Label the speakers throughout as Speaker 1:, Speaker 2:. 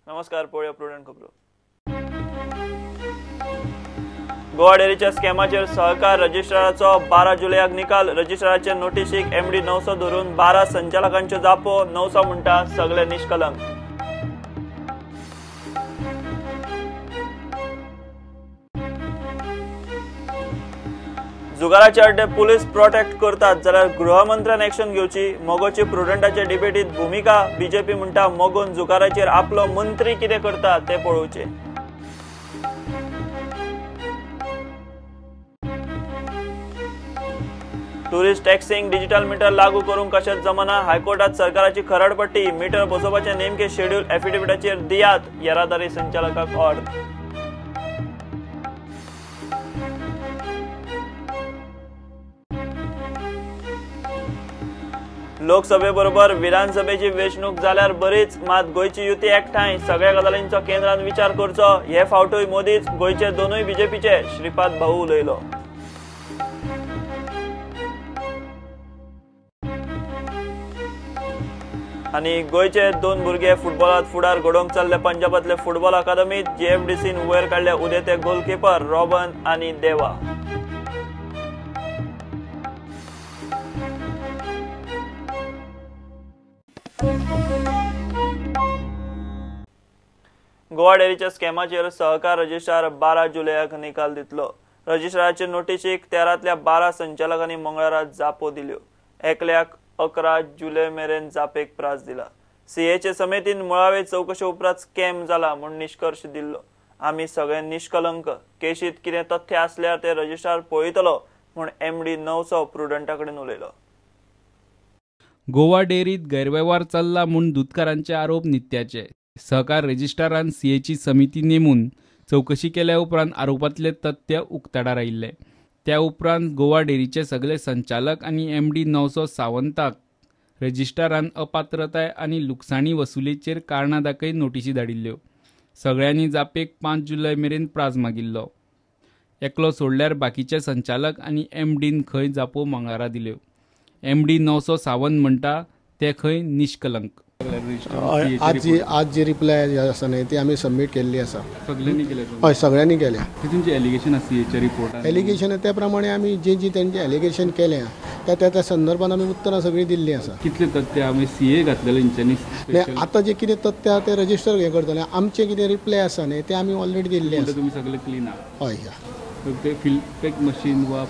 Speaker 1: नमस्कार, पळया प्रुडंट खबरो. गोवा डेरीच्या स्कॅमाचेर सहकार रजिस्ट्राराचो 12 जुलयाक निकाल. रजिस्ट्राराचे नोटीशीक MD 900 धरून 12 संचालकांच्यो जापो. 900 म्हणटा सगळे निष्कलंक. जुगाराचे अड्डे पुलीस प्रोटेक्ट करतात जाल्यार गृहमंत्र्यान एक्शन घेवची. मोगोची प्रुडंटाचे डिबेटीत भूमिका. बीजेपी म्हणटा मोगोन जुगाराचेर आपलो मंत्री कितें करता ते पळोवचे. टुरिस्ट टॅक्सींक डिजिटल मीटर लागू करूंक कशेंच जमना. हायकोर्टात सरकाराची खरडपट्टी. मीटर बसोवपाचे नेमके शेड्यूल एफिडेविटाचेर दियात. येरादारी संचालकाक ऑर्डर. लोकसभेबरोबर विधानसभेची वेंचणूक जाल्यार बरीच, मात गोयची युती एकठांय. सगळ्या गजालींचो केंद्रान विचार करचो. हे फावटूय मोदीच. गोयचे दोनूय बीजेपीचे. श्रीपाद भाऊ उलयलो. आनी गोयचे 2 भुरगे फुटबॉलात फुडार घडोवंक चल्ले पंजाबातले फुटबॉल अकादमीत. JFDCन वयर काडले उदेते गोलकीपर रॉबन आनी देवा. गोवा डेरीच्या स्कॅमाचेर सहकार रजिस्ट्रार 12 जुलयाक निकाल दितलो. रजिस्ट्राराचे नोटीशीक 13तल्या 12 संचालकांनी मंगळारा जापो दिल्यो. एकल्याक 11 जुलय मेरेन जापेक प्रास दिला. CAचे समितीन मुळावे चौकशे उपरांत स्कॅम जाला म्हूण निष्कर्श दिल्लो. आमी सगळे निष्कलंक. केशीत कितें तथ्य आसल्यार ते रजिस्ट्रार पळयतलो म्हूण MD 900 प्रुडंटाकडेन उलयलो.
Speaker 2: गोवा डेअरीत गैरव्यवहार चल्ला म्हूण दुधकारांचे आरोप नित्याचे. सहकार रजिस्ट्रारान CAची समिती नेमून चौकशी केल्या उपरांत आरोपातले तथ्य उक्ताडार आयिल्ले. त्या उपरांत गोवा डेअरीचे सगळे संचालक आनी MD 900 सावंताक रजिस्ट्रारान अपात्रताय आनी लुकसाणी वसुलेचेर कारणां दाखय नोटीसी धाडिल्ल्यो. सगळ्यांनी जापेक 5 जुलय मेरेन प्रास मागिल्लो. एकलो सोडल्यार बाकीचे संचालक आनी MDन खंय जापो मंगळारा दिल्यो. MD 900 सावंत म्हणटा ते खंय निष्कलंक.
Speaker 3: आज जी रिप्लाय आसा न्हय ती आमी सबमीट केल्ली आसा.
Speaker 2: सगळ्यांनी केल्या.
Speaker 3: हय, सगळ्यांनी केल्या.
Speaker 2: तुमचे एलिगेशन आसा CAच्या रिपोर्टान.
Speaker 3: एलिगेशन त्या प्रमाणे आमी जी तेंचे एलिगेशन केल्या त्या संदर्भात आमी उत्तरां सगळीं दिल्लीं आसा.
Speaker 2: कितले तथ्य आमी CA घातलेले हेंच्यांनी.
Speaker 3: आतां जे कितें तथ्य आहा ते रजिस्टर हें करतले. आमचे कितें रिप्लाय आसा न्हय ते आमी ऑलरेडी दिल्ले आसा.
Speaker 2: तुमी सगळे क्लीन आहा.
Speaker 3: हय,
Speaker 2: ते फिल्पॅक मशीन वा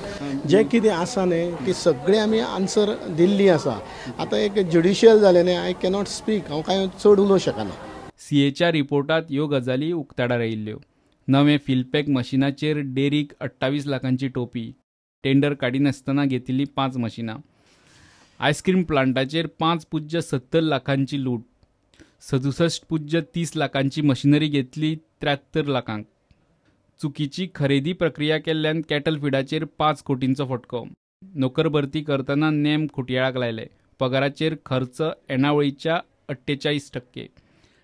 Speaker 3: जे कितें आसा न्हय ती सगळी आमी आन्सर दिल्ली आसा. आतां एक ज्युडिशियल जालें न्हय, आय कॅनॉट स्पीक. हांव कांय चड उलोवंक शकना.
Speaker 2: CAच्या रिपोर्टात ह्यो गजाली उक्ताडार आयिल्ल्यो. नवे फिल्पॅक मशिनाचेर डेरीक 28 लाखांची टोपी. टेंडर काडिनासतना घेतिल्ली 5 मशिनां. आयस्क्रीम प्लांटाचेर 5.70 लाखांची लूट. 67.30 लाखांची मशिनरी घेतली 73 लाखांक. चुकीची खरेदी प्रक्रिया केल्ल्यान कॅटल फिडाचेर 5 कोटींचो फटको. नोकर भरती करतना नेम खुटयाळाक लायले. पगाराचेर खर्च येणावळीच्या 48%.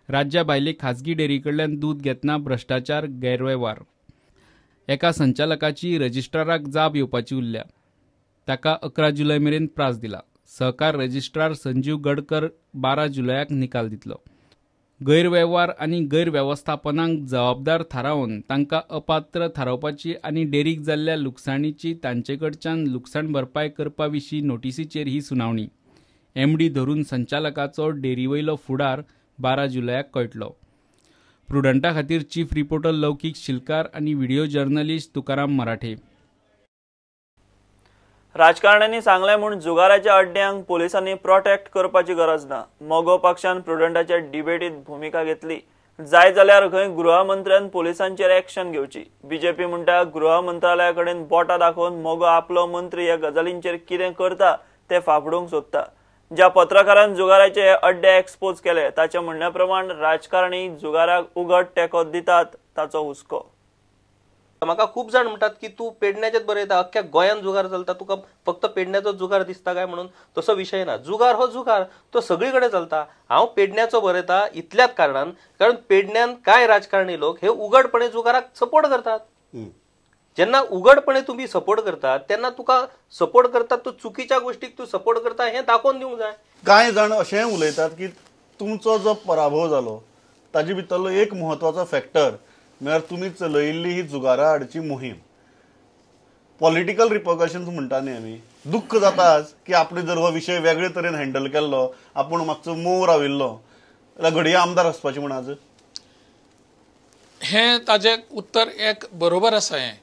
Speaker 2: राज्या भायले खाजगी डेअरी कडल्यान दूध घेतना भ्रष्टाचार गैरव्यवहार. एका संचालकाची रजिस्ट्राराक जाप येवपाची उरल्या. ताका 11 जुलय मेरेन प्रास दिला. सहकार रजिस्ट्रार संजीव गडकर 12 जुलयाक निकाल दितलो. गैरव्यवहार आनी गैरव्यवस्थापनाक जबाबदार थारावन तांकां अपात्र थारावपाची आनी डेरीक जाल्ल्या लुकसाणीची तांचे कडच्यान लुकसाण भरपाय करपा विशीं नोटीसीचेर ही सुनावणी. MD धरून संचालकाचो डेअरीवयलो फुडार 12 जुलयाक कळटलो. प्रुडंटा खातीर चीफ रिपोर्टर लौकीक शिलकार आनी व्हिडिओ जर्नलिस्ट तुकाराम मराठे.
Speaker 1: राजकारण्यांनी सांगले म्हूण जुगाराच्या अड्ड्यांक पोलिसांनी प्रोटेक्ट करपाची गरज ना. मोगो पक्षान प्रुडंटाच्या डिबेटीत भूमिका घेतली. जाय जाल्यार खंय गृहमंत्र्यान पोलिसांचेर एक्शन घेवची. बीजेपी म्हणटा गृह मंत्रालया कडेन बोटां दाखोवन मोगो आपलो मंत्री ह्या गजालींचेर कितें करता ते फाफडूंक सोदता. ज्या पत्रकारान जुगाराचे अड्डे एक्सपोज केले ताचे म्हणण्या प्रमाण राजकारणी जुगाराक उघड तेंको दितात ताचो हुस्को.
Speaker 4: म्हाका खूब जाण म्हणटात की तू पेडण्याचेच बरयता, अख्ख्या गोंयान जुगार चलता, तुका फक्त पेडण्याचो जुगार दिसता काय म्हणून. तसो विशय ना. जुगार हो जुगार तो सगळीकडे चलता. हांव पेडण्याचो बरयता इतल्याच कारणान कारण पेडण्यान कांय राजकारणी लोक हे उघडपणे जुगाराक सपोर्ट करतात. जेन्ना उघडपणे तुम्ही सपोर्ट करतात तेन्ना तुका सपोर्ट करतात तो चुकीच्या गोष्टीक तू सपोर्ट करता हे दाखोवन दिवंक जाय.
Speaker 5: कांय जाण अशें उलयतात की तुमचो जो पराभव जालो ताजे भितरलो एक म्हत्वाचो फॅक्टर म्हळ्यार तुमी चलयिल्ली ही जुगारा आडची मोहीम. पॉलिटिकल रिपरकशन्स म्हणटा न्ही आमी, दुख्ख जाताच की आपणे जर हो विशय वेगळे तरेन हँडल केल्लो, आपूण मातसो मोव राविल्लो जाल्यार घडये आमदार आसपाचें म्हण आज.
Speaker 6: हे ताजें उत्तर एक बरोबर आसा हें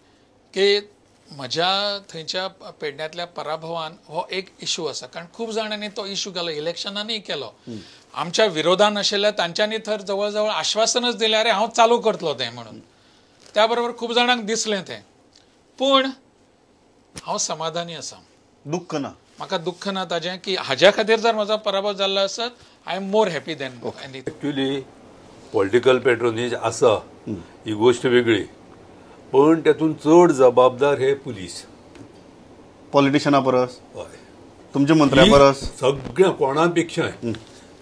Speaker 6: की म्हज्या थंयच्या पेडण्यातल्या पराभवान हो एक इशू आसा. कारण खूब जाणांनी तो इशू केलो, इलेक्शनांनी केलो. आमच्या विरोधान आशिल्ल्या तांच्यांनी तर जवळ जवळ आश्वासनच दिलें अरे हांव चालू करतलो तें म्हणून. त्या बरोबर खूब जाणांक दिसलें तें. पूण हांव समाधानी आसा.
Speaker 5: दुख्ख ना,
Speaker 6: म्हाका दुख्ख ना ताजें की हाज्या खातीर जर म्हजो पराभव जाल्लो आसत I am more happy than any.
Speaker 7: Actually political patronage आसा ही गोष्ट वेगळी, पण त्यातून चड जबाबदार हे पुलीस.
Speaker 5: पॉलिटिशना परस,
Speaker 7: हय,
Speaker 5: तुमच्या मंत्र्या परस,
Speaker 7: सगळ्या कोणापेक्षा.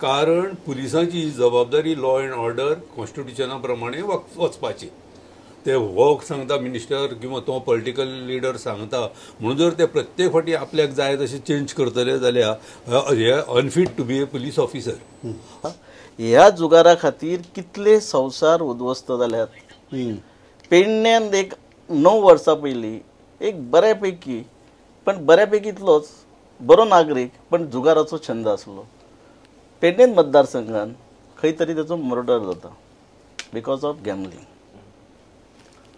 Speaker 7: कारण पुलिसांची जबाबदारी लॉ अँड ऑर्डर कॉन्स्टिट्युशना प्रमाणे वचपाची. ते हो सांगता मिनिस्टर किंवा तो पॉलिटिकल लिडर सांगता म्हणून जर ते प्रत्येक फावटी आपल्याक जाय तशें चेंज करतले जाल्यार हे unfit to be a police officer.
Speaker 8: ह्या जुगारा खातीर कितले संवसार उद्ध्वस्त जाल्यात. पेडण्यान एक 9 वर्सां पयलीं एक बऱ्यापैकी पण बऱ्यापैकीतलोच बरो नागरीक पण जुगाराचो छंद आसलो. पेडण्यान मतदारसंघान खंय तरी ताचो मर्डर जाता बिकॉज ऑफ गॅमलिंग.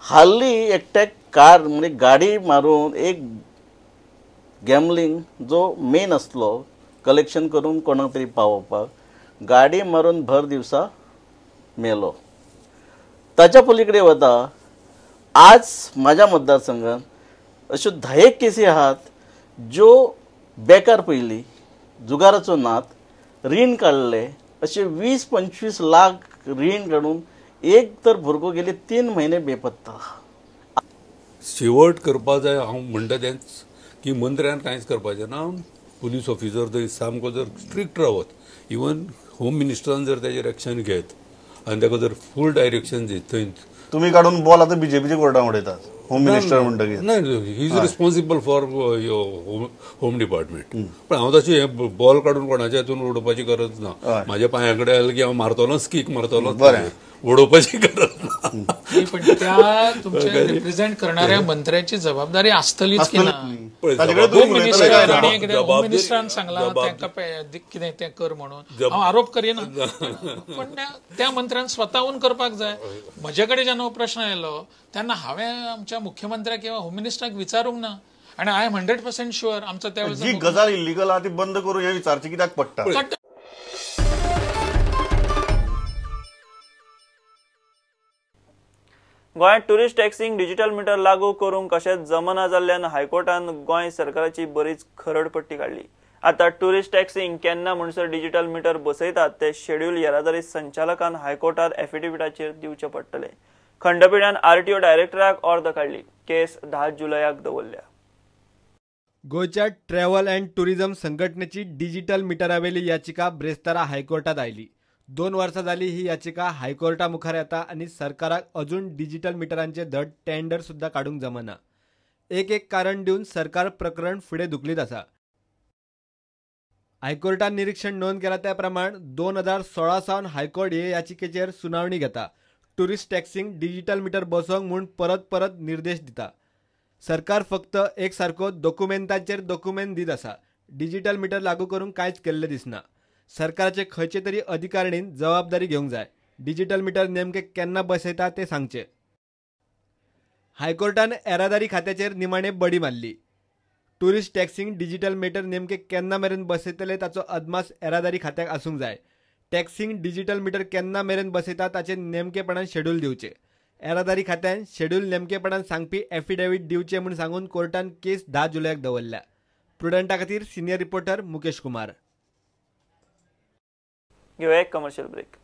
Speaker 8: हाल्ली एकट्याक कार म्हणजे गाडी मारून एक गॅमलिंग जो मेन आसलो कलेक्शन करून कोणाक तरी पावोवपाक, गाडी मारून भर दिवसा मेलो. ताच्या पलीकडे वता आज माझ्या मतदारसंघात अश्यो 10 केसी आहात ज्यो बेकार पयली जुगाराचो नात रीण काडले. अशे 20-25 लाख रीण काडून एक तर भुरगो गेले 3 महिने बेपत्ता.
Speaker 7: शेवट करपाक जाय. हांव म्हणटा तेंच की मंत्र्यान कांयच करपाचें ना. पुलीस ऑफिसर थंय सामको जर स्ट्रिक्ट रावत, इवन होम मिनिस्टरान जर ताचेर एक्शन घेत आनी ताका जर फूल डायरेक्शन दीत. थंय
Speaker 5: तुम्ही काढून बॉल आता बीजेपीच्या कोर्टात उडयतात. होम मिनिस्टर म्हणटकीर
Speaker 7: नाही, he is responsible for home department. पण हांव तशें हे बॉल काडून कोणाच्या हातून उडोवपाची गरज ना. म्हाज्या पांया कडेन आयलें की हांव मारतलोच, किक मारतलोच, उडोवपाची गरज ना.
Speaker 6: पण त्या तुमच्या रिप्रेझेंट करणाऱ्या मंत्र्याची जबाबदारी असतलीच की ना. होम मिनिस्टरान सांगला तांकां कितें तें कर म्हणून. हांव आरोप करिना, पण त्या मंत्र्यान स्वताहून करपाक जाय. म्हजे कडेन जेन्ना हो प्रश्न आयलो तेन्ना हांवें आमच्या मुख्यमंत्र्याक किंवा होम मिनिस्टराक विचारूंक ना. आनी आय एम 100% शुअर आमचो त्या
Speaker 5: जी गजाल इलिगल आहा ती बंद करून हे विचारचे कित्याक पडटा.
Speaker 1: गोंयांत टुरिस्ट टॅक्सींक डिजिटल मीटर लागू करूंक कशेंच जमना जाल्ल्यान हायकोर्टान गोंय सरकाराची बरीच खरडपट्टी काडली. आता टुरिस्ट टॅक्सींक केन्ना म्हणसर डिजिटल मीटर बसयतात ते शेड्यूल येरादारी संचालकान हायकोर्टात एफिडेविटाचेर दिवचे पडटले. खंडपीठान आरटीओ डायरेक्टराक अर्द काडली. केस 10 जुलयाक दवरल्या.
Speaker 9: गोंयच्या ट्रॅव्हल अँड टुरिझम संघटनेची डिजिटल मिटरावेली याचिका ब्रेस्तारा हायकोर्टात आयली. 2 वर्सां जाली ही याचिका हायकोर्टा मुखार येता आनी सरकाराक अजून डिजिटल मिटरांचे धड टेंडर सुद्धा काडूंक जमना. एक कारण दिवन सरकार प्रकरण फुडें धुकलीत आसा. हायकोर्टान निरीक्षण नोंद केला त्या प्रमाण 2016 सावन हायकोर्ट हे याचिकेचेर सुनावणी घेता. टुरिस्ट टॅक्सींक डिजिटल मिटर बसोवंक म्हूण परत निर्देश दिता. सरकार फक्त एक सारको डॉक्युमेंटाचेर डॉक्युमेंट दीत आसा. डिजिटल मिटर लागू करूंक कांयच केल्ले दिसना. सरकाराचे खंयचे तरी अधिकारीणीन जबाबदारी घेवंक जाय. डिजिटल मिटर नेमके केन्ना बसयता ते सांगचे. हायकोर्टान येरादारी खात्याचेर निमाणे बडी मारली. टुरिस्ट टॅक्सींक डिजिटल मिटर नेमके केन्ना मेरेन बसयतले ताचो अदमास येरादारी खात्याक आसूंक जाय. टॅक्सींक डिजिटल मिटर केन्ना मेरेन बसयता ताचे नेमकेपणान शेड्यूल दिवचे. येरादारी खात्यान शेड्यूल नेमकेपणान सांगपी एफिडेविट दिवचे म्हूण सांगून कोर्टान केस 10 जुलयाक दवरल्या. प्रुडंटा खातीर सिनियर रिपोर्टर मुकेश कुमार.
Speaker 1: घेऊया एक कमर्शियल ब्रेक.